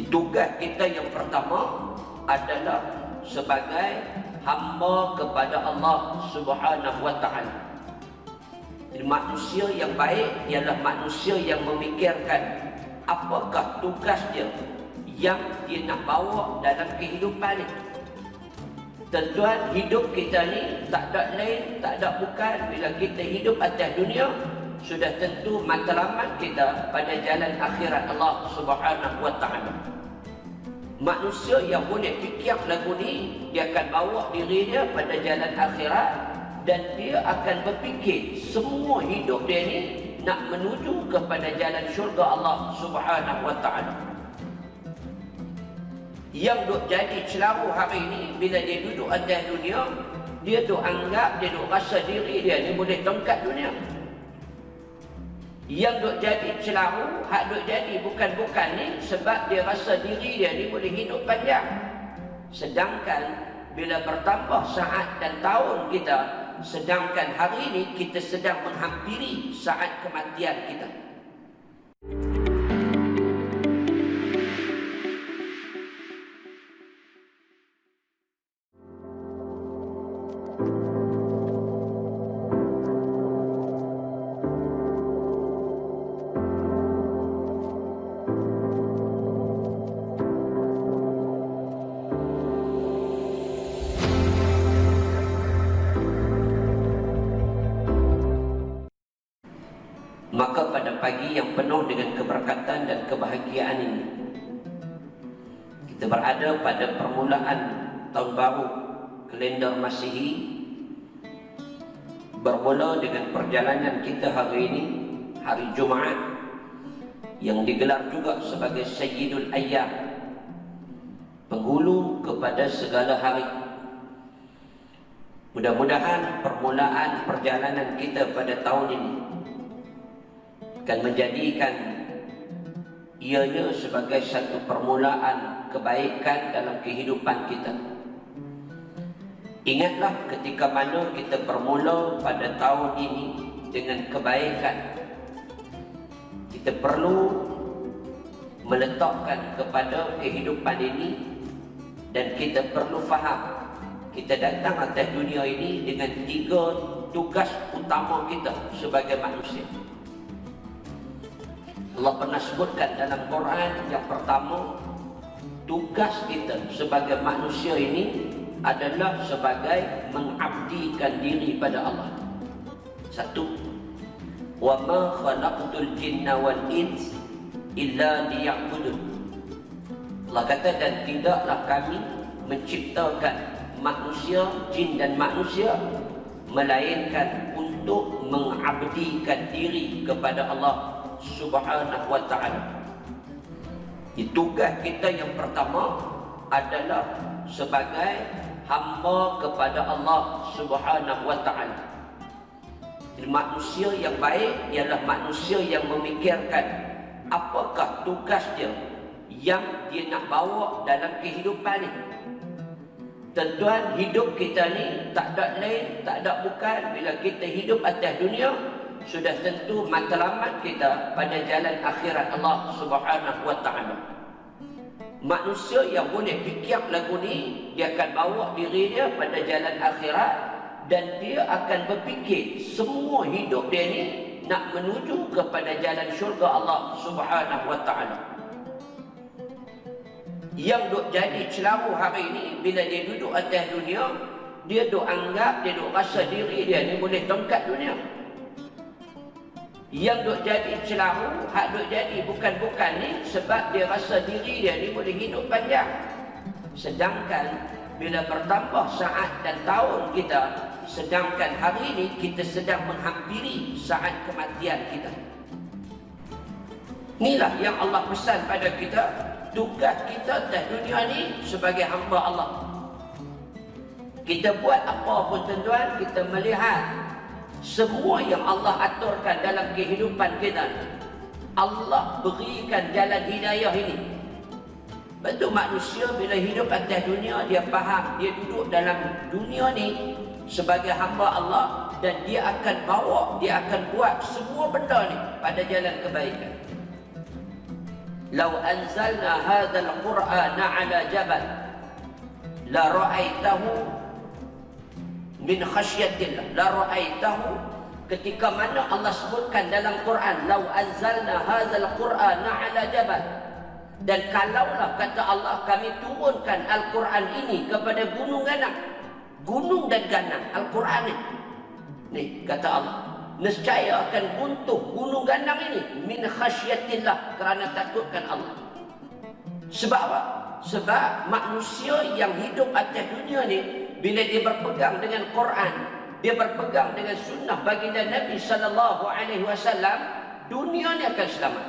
Tugas kita yang pertama adalah sebagai hamba kepada Allah Subhanahu wa Ta'ala. Jadi manusia yang baik ialah manusia yang memikirkan apakah tugas dia yang dia nak bawa dalam kehidupan ni. Tuan, hidup kita ni tak ada lain, tak ada bukan. Bila kita hidup atas dunia, sudah tentu matlamat kita pada jalan akhirat Allah Subhanahu wa Ta'ala. Manusia yang boleh fikir lagu ni, dia akan bawa diri dia pada jalan akhirat, dan dia akan berfikir semua hidup dia ni nak menuju kepada jalan syurga Allah Subhanahu wa Ta'ala. Yang duk jadi celaru hari ini, bila dia duduk atas dunia, dia duk anggap, dia duk rasa diri dia ni boleh tongkat dunia. Yang duk jadi celaru, hak duk jadi bukan-bukan ni, sebab dia rasa diri dia ni boleh hidup panjang. Sedangkan bila bertambah saat dan tahun kita, sedangkan hari ini kita sedang menghampiri saat kematian kita. Maka pada pagi yang penuh dengan keberkatan dan kebahagiaan ini, kita berada pada permulaan tahun baru kalender Masihi, bermula dengan perjalanan kita hari ini, hari Jumaat, yang digelar juga sebagai Sayyidul Ayyam, penghulu kepada segala hari. Mudah-mudahan permulaan perjalanan kita pada tahun ini akan menjadikan ianya sebagai satu permulaan kebaikan dalam kehidupan kita. Ingatlah ketika mana kita bermula pada tahun ini dengan kebaikan, kita perlu meletakkan kepada kehidupan ini, dan kita perlu faham kita datang atas dunia ini dengan 3 tugas utama kita sebagai manusia. Allah pernah sebutkan dalam Quran, yang pertama, tugas kita sebagai manusia ini adalah sebagai mengabdikan diri pada Allah. 1. Wa ma khalaqtul jinna wal ins illa liya'budun. Allah kata, dan tidaklah kami menciptakan manusia, jin dan manusia, melainkan untuk mengabdikan diri kepada Allah Subhanahu wa Ta'ala. Tugas kita yang pertama adalah sebagai hamba kepada Allah Subhanahu wa Ta'ala. Manusia yang baik ialah manusia yang memikirkan apakah tugas dia yang dia nak bawa dalam kehidupan ni. Tuan, hidup kita ni tak ada lain, tak ada bukan. Bila kita hidup atas dunia, sudah tentu matlamat kita pada jalan akhirat Allah Subhanahu wa Ta'ala. Manusia yang boleh fikir lagu ni, dia akan bawa diri dia pada jalan akhirat, dan dia akan berfikir semua hidup dia ni nak menuju kepada jalan syurga Allah Subhanahu wa Ta'ala. Yang duk jadi celaru hari ini, bila dia duduk atas dunia, dia duk anggap, dia duk rasa diri dia ni boleh tongkat dunia. Yang duk jadi celaru, hak duk jadi bukan-bukan ni, sebab dia rasa diri dia ni boleh hidup panjang. Sedangkan bila bertambah saat dan tahun kita, sedangkan hari ini kita sedang menghampiri saat kematian kita. Inilah yang Allah pesan pada kita, tugas kita atas dunia ni sebagai hamba Allah. Kita buat apa pun tuan-tuan, kita melihat semua yang Allah aturkan dalam kehidupan kita, Allah berikan jalan hidayah ini. Betul, manusia bila hidup atas dunia, dia faham, dia duduk dalam dunia ni sebagai hamba Allah, dan dia akan bawa, dia akan buat semua benda ni pada jalan kebaikan. "Lau anzalna hadzal Qur'ana 'ala jabal la ra'aitahu min khasyatillah." La ra'aitahu, ketika mana Allah sebutkan dalam Quran, "Lau anzalna hadzal Qur'ana 'ala jabal." Dan kalaulah kata Allah, kami turunkan Al-Quran ini kepada gunung ganang. Gunung dan ganang Al-Quran ini. Nih kata Allah, nescaya akan runtuh gunung ganang ini min khasyatillah, kerana takutkan Allah. Sebab apa? Sebab manusia yang hidup atas dunia ni, bila dia berpegang dengan Quran, dia berpegang dengan sunnah baginda Nabi SAW, dunia ni akan selamat.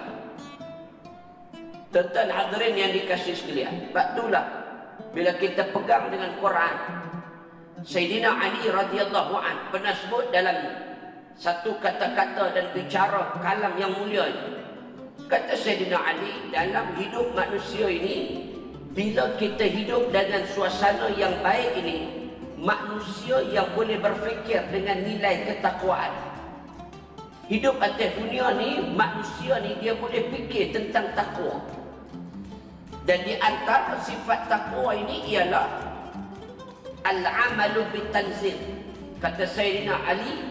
Tuan-tuan hadirin yang dikasihi sekalian, sebab itulah bila kita pegang dengan Quran, Sayyidina Ali radhiyallahu an pernah sebut dalam satu kata-kata dan bicara kalam yang mulia ini. Kata Sayyidina Ali, dalam hidup manusia ini, bila kita hidup dengan suasana yang baik ini, manusia yang boleh berfikir dengan nilai ketakwaan. Hidup atas dunia ni, manusia ni dia boleh fikir tentang takwa. Dan di antara sifat takwa ini ialah al-amalu bitanzil. Kata Sayyidina Ali,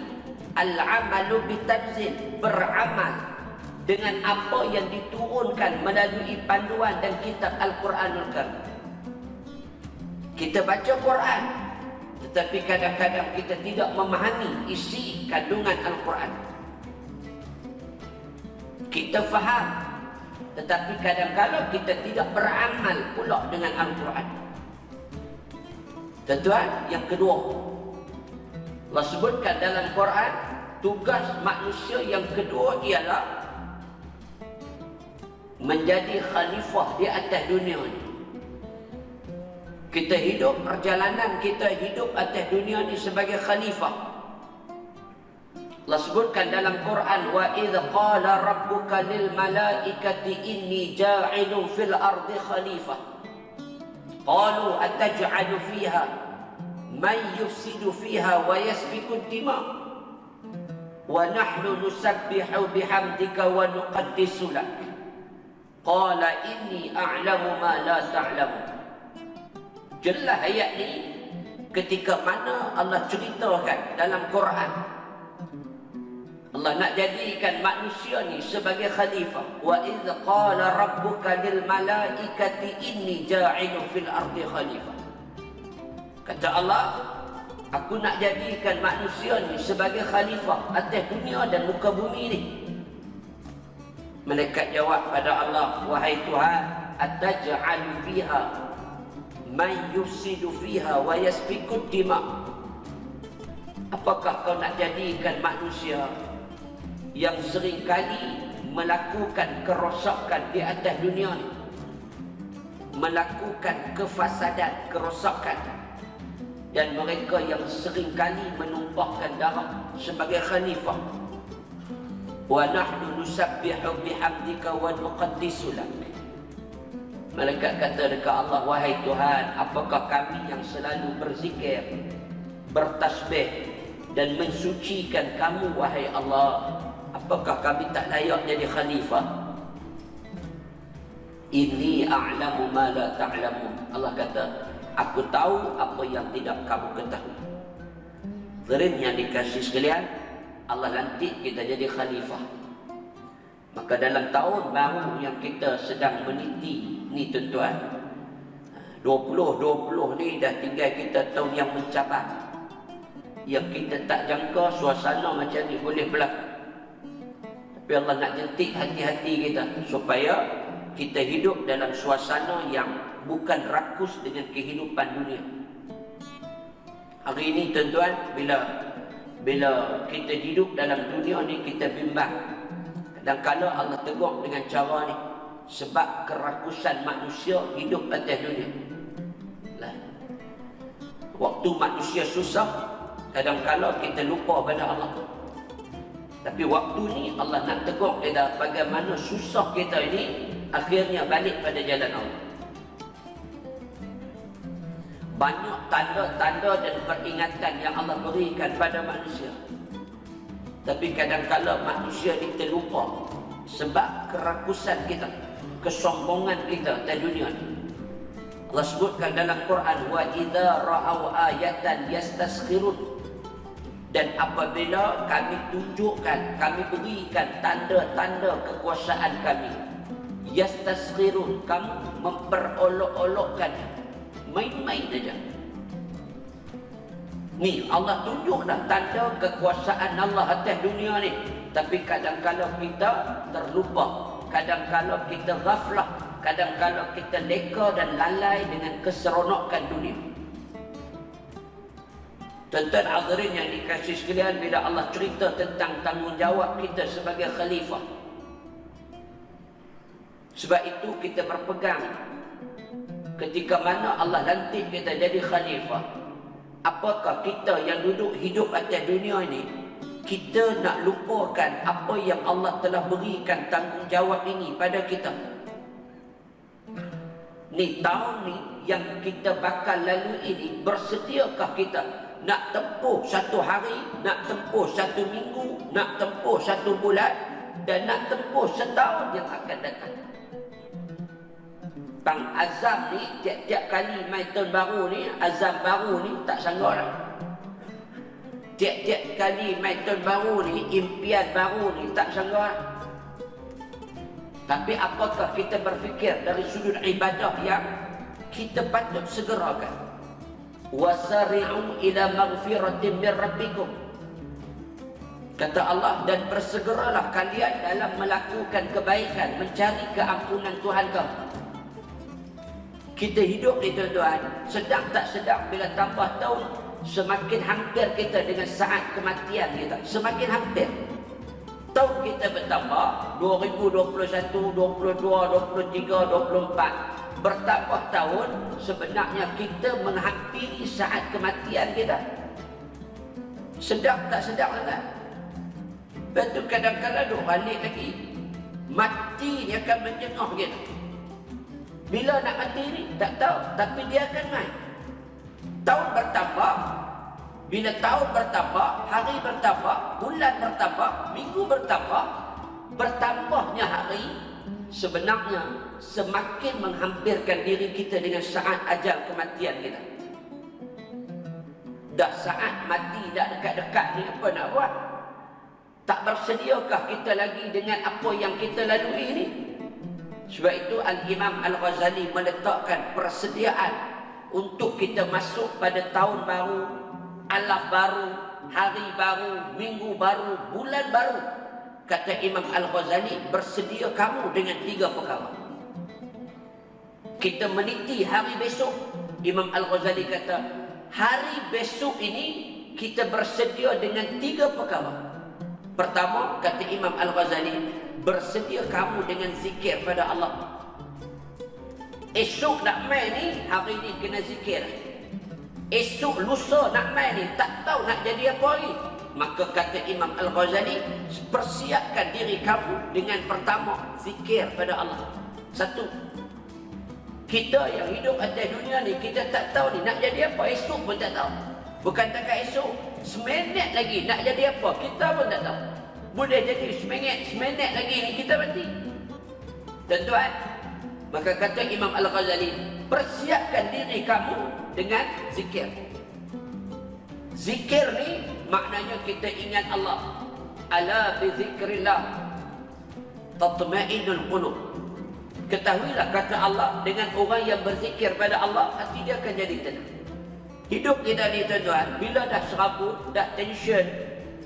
al-amalu bitanzil, beramal dengan apa yang diturunkan melalui panduan dan kitab Al-Quranul Karim. Kita baca Quran, tetapi kadang-kadang kita tidak memahami isi kandungan Al-Quran. Kita faham, tetapi kadang-kadang kita tidak beramal pula dengan Al-Quran. Tuan-tuan, yang kedua, Allah sebutkan dalam Quran, tugas manusia yang kedua ialah menjadi khalifah di atas dunia ini. Kita hidup, perjalanan kita hidup atas dunia ini sebagai khalifah. Allah sebutkan dalam Quran, "Wa idh qala rabbuka lil malaikati inni ja'ilun fil ardi khalifah. Qalu ataj'alu fiha man yufsidu fiha wa yasfiku dima wa nahnu nusabbihu bihamdika wa nuqaddisu lak. Qala inni a'lamu ma la ta'lamun." Jelas ayat ni ketika mana Allah ceritakan dalam Quran, Allah nak jadikan manusia ni sebagai khalifah. "Wa idz qala rabbuka lil malaikati inni ja'ilun fil ardi khalifah." Kata Allah, aku nak jadikan manusia ni sebagai khalifah atas dunia dan muka bumi ni. Malaikat jawab pada Allah, "Wahai Tuhan, ataj'alu fiha man yufsidu fiha wa yasfiku dima." Apakah kau nak jadikan manusia yang seringkali melakukan kerosakan di atas dunia ni, melakukan kefasadan, kerosakan, dan mereka yang seringkali menumpahkan darah sebagai khalifah? "Wa nahnu nusabbihu bihamdika wa nuqaddisu lak." Malaikat kata dekat Allah, "Wahai Tuhan, apakah kami yang selalu berzikir, bertasbih dan mensucikan kamu, wahai Allah, apakah kami tak layak jadi khalifah?" "Inni a'lamu ma la ta'lamun." Allah kata, aku tahu apa yang tidak kamu ketahui. Hadirin yang dikasihi sekalian, Allah lantik kita jadi khalifah. Maka dalam tahun baru yang kita sedang meniti ni tuan-tuan, 2020 ni dah tinggal kita tahun yang mencabar, yang kita tak jangka suasana macam ni boleh berlaku. Tapi Allah nak jentik hati-hati kita supaya kita hidup dalam suasana yang bukan rakus dengan kehidupan dunia. Hari ini tuan-tuan, bila kita hidup dalam dunia ni, kita bimbang. Kadang-kadang Allah tegur dengan cara ni, sebab kerakusan manusia hidup atas dunia. Waktu manusia susah, kadang-kadang kita lupa pada Allah. Tapi waktu ni Allah nak tegur kita, bagaimana susah kita ini akhirnya balik pada jalan Allah. Banyak tanda-tanda dan peringatan yang Allah berikan pada manusia. Tapi kadang-kadang manusia ni terlupa sebab kerakusan kita, kesombongan kita di dunia ini. Allah sebutkan dalam Quran, wa idza ra'au ayatan yastaskhirun. Dan apabila kami tunjukkan, kami berikan tanda-tanda kekuasaan kami, yastaskhirun, kamu memperolok-olokkan, main-main saja. Ni Allah tunjuk dah tanda kekuasaan Allah atas dunia ni. Tapi kadang-kadang kita terlupa, kadang-kadang kita ghaflah, kadang-kadang kita leka dan lalai dengan keseronokan dunia. Tuan-tuan hadirin yang dikasihi sekalian, bila Allah cerita tentang tanggungjawab kita sebagai khalifah, sebab itu kita berpegang ketika mana Allah lantik kita jadi khalifah. Apakah kita yang duduk hidup atas dunia ini, kita nak lupakan apa yang Allah telah berikan tanggungjawab ini pada kita? Ni tahun ni yang kita bakal lalui ini, bersediakah kita nak tempuh satu hari, nak tempuh satu minggu, nak tempuh satu bulan, dan nak tempuh setahun yang akan datang? Bang azam ni tiap-tiap kali mai tahun baru ni, azam baru ni tak sanggup dah. Tiap-tiap kali mai tahun baru ni, impian baru ni tak sanggup dah. Tapi apakah kita berfikir dari sudut ibadah yang kita patut segerakan? Wasari'u ila maghfiratin min rabbikum. Kata Allah, dan bersegeralah kalian dalam melakukan kebaikan, mencari keampunan Tuhan kamu. Kita hidup ni tuan-tuan, sedang tak sedang bila tambah tahun, semakin hampir kita dengan saat kematian kita, semakin hampir. Tahun kita bertambah, 2021, 22, 23, 24. Bertambah tahun, sebenarnya kita menghampiri saat kematian kita. Sedang tak sedang kan? Lepas tu kadang-kadang duk balik lagi, mati ni akan menjengah kita. Bila nak mati ni tak tahu, tapi dia akan main. Tahun bertambah, bila tahun bertambah, hari bertambah, bulan bertambah, minggu bertambah, bertambahnya hari sebenarnya semakin menghampirkan diri kita dengan saat ajal kematian kita. Dah saat mati dah dekat-dekat ni, apa nak buat? Tak bersediakah kita lagi dengan apa yang kita lalui ni? Sebab itu Al-Imam Al-Ghazali meletakkan persediaan untuk kita masuk pada tahun baru, alam baru, hari baru, minggu baru, bulan baru. Kata Imam Al-Ghazali, bersedia kamu dengan 3 perkara. Kita meniti hari besok. Imam Al-Ghazali kata, hari besok ini kita bersedia dengan 3 perkara. Pertama, kata Imam Al-Ghazali, bersedia kamu dengan zikir pada Allah. Esok nak main ni, hari ni kena zikir. Esok lusa nak main ni, tak tahu nak jadi apa lagi. Maka kata Imam Al-Ghazali, persiapkan diri kamu dengan pertama, zikir pada Allah. Satu, kita yang hidup atas dunia ni, kita tak tahu ni nak jadi apa, esok pun tak tahu. Bukan takat esok, seminit lagi nak jadi apa, kita pun tak tahu. Boleh jadi seminit lagi ni kita mati. Tuan-tuan, maka kata Imam Al-Ghazali, persiapkan diri kamu dengan zikir. Zikir ni maknanya kita ingat Allah. Ala bi zikrillah tatma'innul qulub. Ketahuilah, kata Allah, dengan orang yang berzikir pada Allah, hati dia akan jadi tenang. Hidup kita ni tuan-tuan, bila dah serabut, dah tension,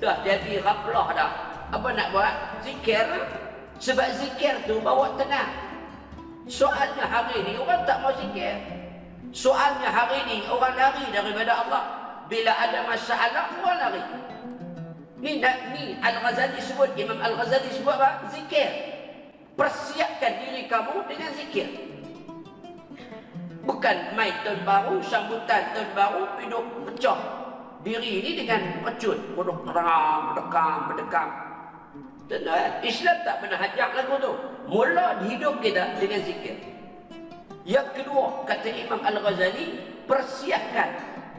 dah jadi ghaflah dah, apa nak buat? Zikir. Sebab zikir tu bawa tenang. Soalnya hari ni orang tak mau zikir. Soalnya hari ni orang lari daripada Allah. Bila ada masalah, orang lari. Ni Al-Ghazali sebut, Imam Al-Ghazali sebut apa? Zikir. Persiapkan diri kamu dengan zikir. Bukan main tahun baru, sambutan tahun baru, hidup pecah diri ni dengan pecut, duduk berdekam. Islam tak pernah ajak lagu tu. Mula hidup kita dengan zikir. Yang kedua, kata Imam Al-Ghazali,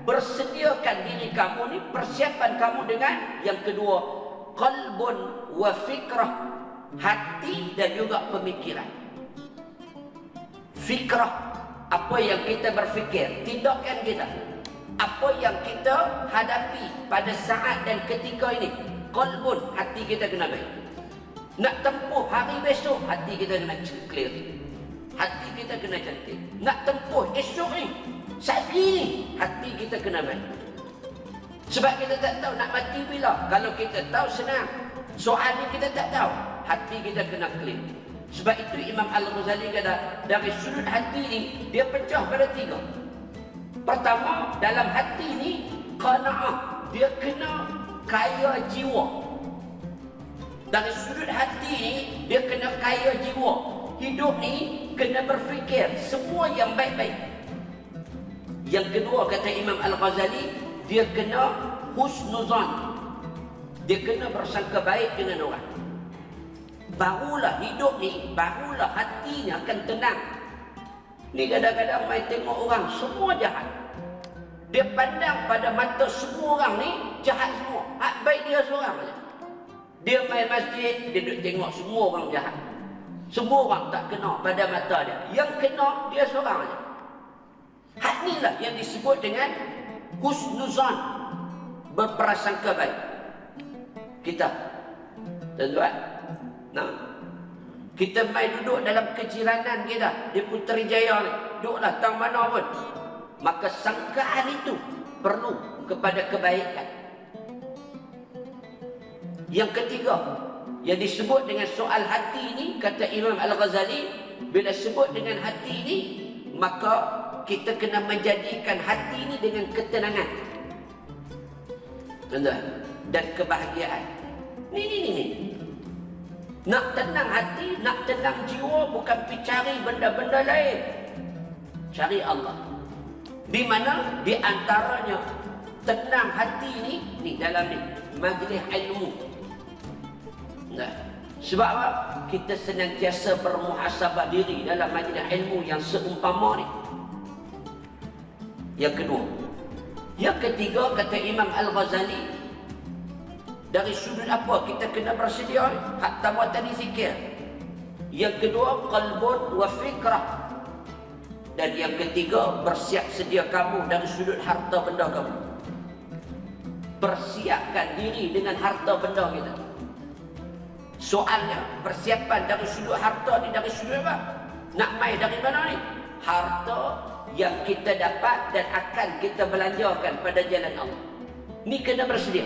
bersediakan diri kamu ni, persiapan kamu dengan yang kedua, qalbun wa fikrah, hati dan juga pemikiran. fikrah, apa yang kita berfikir, tindakan kita, apa yang kita hadapi pada saat dan ketika ini. Qalbun, hati kita kena baik. Nak tempuh hari besok, hati kita kena clear, hati kita kena cantik. Nak tempuh esok ni, saat ini, hati kita kena baik. Sebab kita tak tahu nak mati bila. Kalau kita tahu senang, soal ni kita tak tahu, hati kita kena clear. Sebab itu Imam Al-Ghazali kata, dari sudut hati ni, dia pecah pada 3. Pertama, dalam hati ni, qana'ah, dia kena kaya jiwa. Dari sudut hati ni, dia kena kaya jiwa. Hidup ni, kena berfikir semua yang baik-baik. Yang kedua, kata Imam Al-Ghazali, dia kena husnuzan. Dia kena bersangka baik dengan orang. Barulah hidup ni, barulah hatinya akan tenang. Ni kadang-kadang main tengok orang, semua jahat. Dia pandang pada mata semua orang ni, jahat semua. Hak baik dia seorang saja. Dia main masjid, dia duduk tengok semua orang jahat. Semua orang tak kena pada mata dia. Yang kena, dia seorang saja. Hak inilah yang disebut dengan husnuzan, berprasangka baik. Kita, tuan-tuan, nah, kita main duduk dalam kejiranan kita di Puteri Jaya ni, duduklah tang mana pun, maka sangkaan itu perlu kepada kebaikan. Yang ketiga, yang disebut dengan soal hati ini, kata Imam Al-Ghazali, bila sebut dengan hati ini, maka kita kena menjadikan hati ini dengan ketenangan dan kebahagiaan. Ni. Nak tenang hati, nak tenang jiwa, bukan pergi cari benda-benda lain. Cari Allah. Di mana? Di antaranya tenang hati ni dalam ni majlis ilmu. Nah, sebab apa? Kita senantiasa bermuhasabah diri dalam majlis ilmu yang seumpama ni. Yang kedua. Yang ketiga, kata Imam Al-Ghazali, dari sudut apa kita kena bersedia? Hak tamu tadi zikir. Yang kedua, qalbun wa fikrah. Dan yang ketiga, bersiap sedia kamu dari sudut harta benda kamu. Persiapkan diri dengan harta benda kita. Soalnya, persiapan dari sudut harta ni dari sudut apa? Nak main dari mana ni? Harta yang kita dapat dan akan kita belanjakan pada jalan Allah. Ni kena bersedia.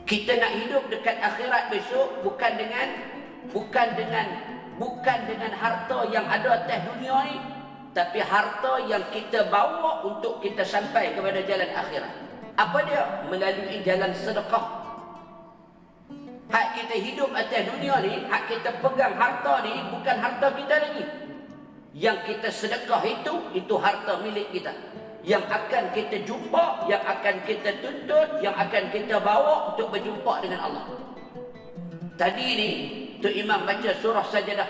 Kita nak hidup dekat akhirat besok bukan dengan harta yang ada atas dunia ni, tapi harta yang kita bawa untuk kita sampai kepada jalan akhirat. Apa dia? Melalui jalan sedekah. Hak kita hidup atas dunia ni, hak kita pegang harta ni bukan harta kita lagi. Yang kita sedekah itu harta milik kita. Yang akan kita jumpa, yang akan kita tuntut, yang akan kita bawa untuk berjumpa dengan Allah. Tadi ni Tok Imam baca surah Sajadah.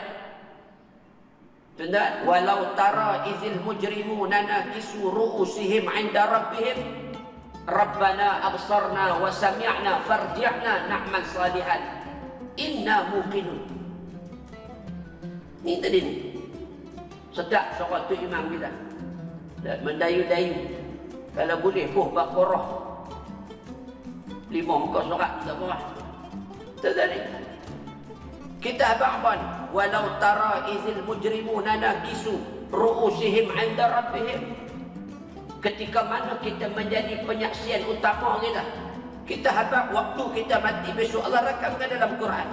Tuan-tuan, walau tara izil mujrimuna nakisu ru'usihim 'inda rabbihim Rabbana absarna wa sami'na farji'na na'mal salihan inna muqinun. Ni tadi ni. Sedap suara Tok Imam kita. Dan mendayu-dayu. Kalau boleh Baqarah 5 muka surat tak apa. Tadi kita abang-abang, walau tara izil mujrimuna nakisu ru'usihim 'inda rabbihim. Ketika mana kita menjadi penyaksian utama kita. Kita habaq waktu kita mati besok, Allah rakamkan dalam Quran.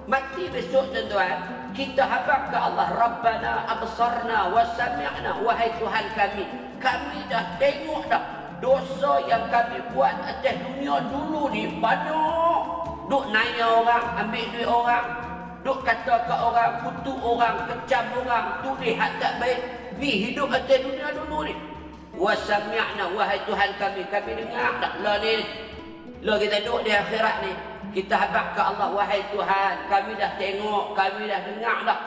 Mati besok tuan-tuan, kita habaq ke Allah, Rabbana absarna wa sami'na, wahai Tuhan kami dah tengok dah dosa yang kami buat atas dunia dulu ni banyak. Duk naya orang, ambil duit orang, duk kata ke orang, kutuk orang, kecam orang, tulis hak tak baik. Ni hidup atas dunia dulu ni. Wa sami'na, wahai Tuhan kami dengar tak lah ni. Lah kita duduk di akhirat ni, kita habaq ke Allah, wahai Tuhan, kami dah tengok, kami dah dengar dah.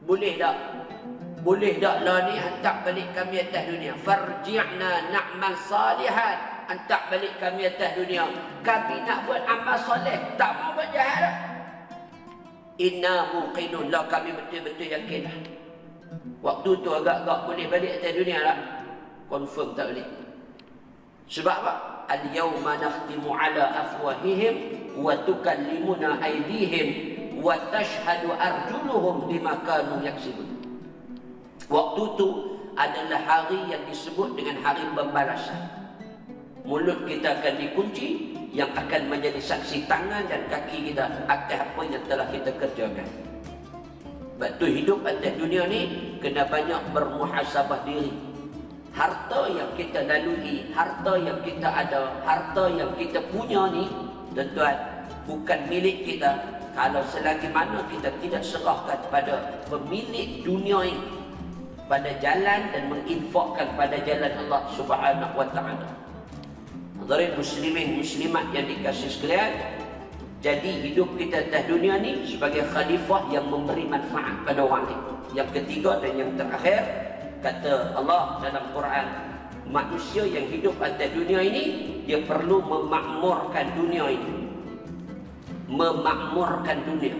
Boleh tak? Boleh tak lah ni hantar balik kami atas dunia. Farji'na na'mal salihan, hantar balik kami atas dunia. Kami nak buat amal soleh, tak mau buat jahat dah. Inna muqinun lah, kami betul-betul yakin lah. Waktu tu agak-agak boleh balik atas dunia lah. Confirm tak boleh. Sebab apa? Al-yawma nakhtimu ala afwahihim wa tukallimuna aydihim wa tashhadu arjuluhum bima kanu yaksibun. Waktu tu adalah hari yang disebut dengan hari pembalasan. Mulut kita akan dikunci, yang akan menjadi saksi tangan dan kaki kita atas apa yang telah kita kerjakan. Sebab tu hidup atas dunia ni kena banyak bermuhasabah diri. Harta yang kita lalui, harta yang kita ada, harta yang kita punya ni, tuan-tuan, bukan milik kita kalau selagi mana kita tidak serahkan pada pemilik dunia ini pada jalan dan menginfakkan pada jalan Allah Subhanahu wa taala. Hadirin muslimin muslimat yang dikasihi sekalian, jadi hidup kita atas dunia ni sebagai khalifah yang memberi manfaat pada orang lain. Yang ketiga dan yang terakhir, kata Allah dalam Quran, manusia yang hidup atas dunia ini dia perlu memakmurkan dunia ini. Memakmurkan dunia.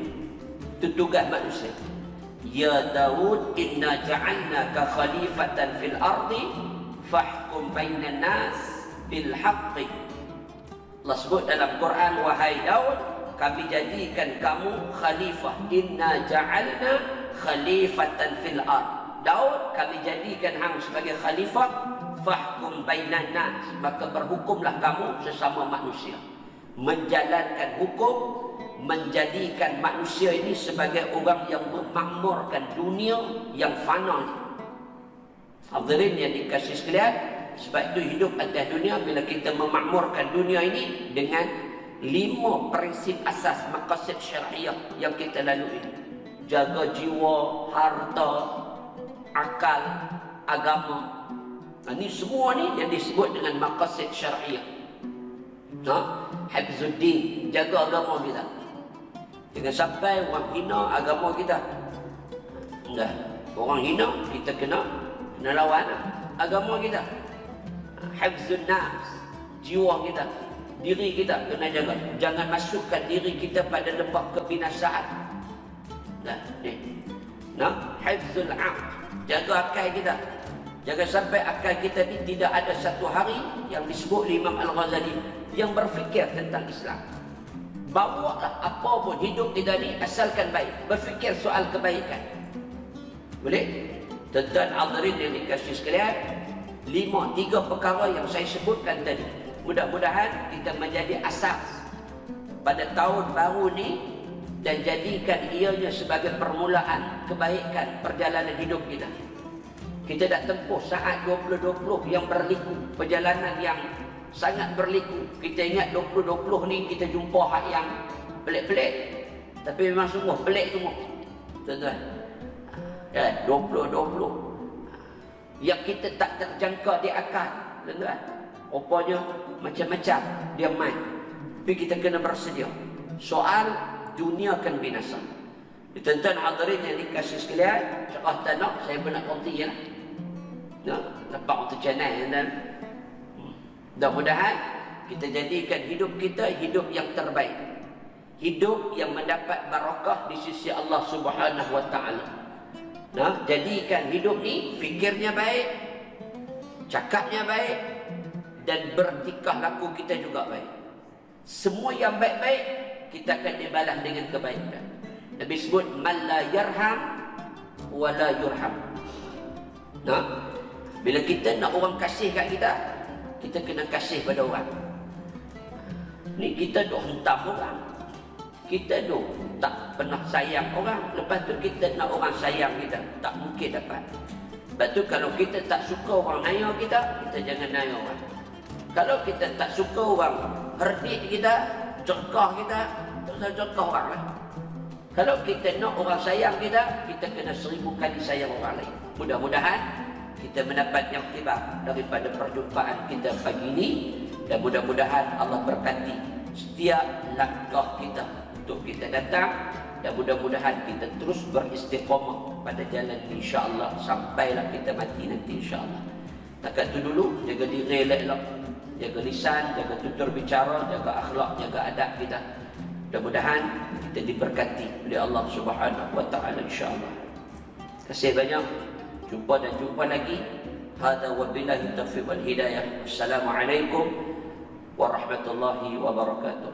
Itu tugas manusia. Ya Daud, inna ja'alnaka khalifatan fil ardi fahkum bainan nas bil haqqi. Allah sebut dalam Quran, wahai Daud, kami jadikan kamu khalifah. Inna ja'alna khalifatan fil ard. Daud, kami jadikan hang sebagai khalifah. Fahkum bainan nas, maka berhukumlah kamu sesama manusia. Menjalankan hukum, menjadikan manusia ini sebagai orang yang memakmurkan dunia yang fana ini. Hadirin yang dikasihi sekalian, sebab itu hidup atas dunia, bila kita memakmurkan dunia ini dengan 5 prinsip asas maqasid syariah yang kita lalui. Jaga jiwa, harta, akal, agama. Ini semua ni yang disebut dengan maqasid syariah. Hifzuddin, jaga agama kita. Jangan sampai orang hina agama kita. Dah, orang hina kita kena lawan agama kita. Hifzun nafs, jiwa kita, diri kita kena jaga. Jangan masukkan diri kita pada lembah kebinasaan. Nah, ni. Hifzul aql, jaga akal kita. Jangan sampai akal kita ni tidak ada satu hari yang disebut Imam Al-Ghazali yang berfikir tentang Islam. Bawalah apa pun hidup kita ni asalkan baik, berfikir soal kebaikan. Boleh? Tuan-tuan hadirin yang dikasihi sekalian, 3 perkara yang saya sebutkan tadi, mudah-mudahan kita menjadi asas pada tahun baru ni dan jadikan ianya sebagai permulaan kebaikan perjalanan hidup kita. Kita dah tempuh saat 2020 yang berliku, perjalanan yang sangat berliku. Kita ingat 2020 ni kita jumpa hak yang pelik-pelik, tapi memang semua pelik semua, tuan-tuan. 2020 yang kita tak terjangka di akal, tuan-tuan. Rupanya macam-macam dia main. Tapi kita kena bersedia. Soal dunia akan binasa. Tuan-tuan hadirin yang dikasihi sekalian, cerah tanak saya pun nak konti ya. Nampak untuk channel dan mudah-mudahan kita jadikan hidup kita hidup yang terbaik. Hidup yang mendapat barakah di sisi Allah Subhanahu wa taala. Jadikan hidup ni fikirnya baik, cakapnya baik, dan bertikah laku kita juga baik. Semua yang baik-baik kita akan dibalas dengan kebaikan. Nabi sebut man la yarham wa la yurham. Bila kita nak orang kasih kat kita, kita kena kasih pada orang. Ni kita duk hentam orang, kita duk tak pernah sayang orang, lepas tu kita nak orang sayang kita, tak mungkin dapat. Lepas tu kalau kita tak suka orang naya kita, kita jangan naya orang. Kalau kita tak suka orang herdik kita, cekah kita, tak usah cekah orang lain. Kalau kita nak orang sayang kita, kita kena 1000 kali sayang orang lain. Mudah-mudahan kita mendapat yang tiba daripada perjumpaan kita pagi ini, dan mudah-mudahan Allah berkati setiap langkah kita untuk kita datang, dan mudah-mudahan kita terus beristiqamah pada jalan ini insya-Allah sampailah kita mati nanti insya-Allah. Takat tu dulu, jaga diri elok-elok, jaga lisan, jaga tutur bicara, jaga akhlak, jaga adab kita. Mudah-mudahan kita kita diberkati oleh Allah Subhanahu wa taala insyaallah. Terima kasih banyak. Jumpa dan jumpa lagi. Hadza wabillahi taufiq wal hidayah. Assalamualaikum warahmatullahi wabarakatuh.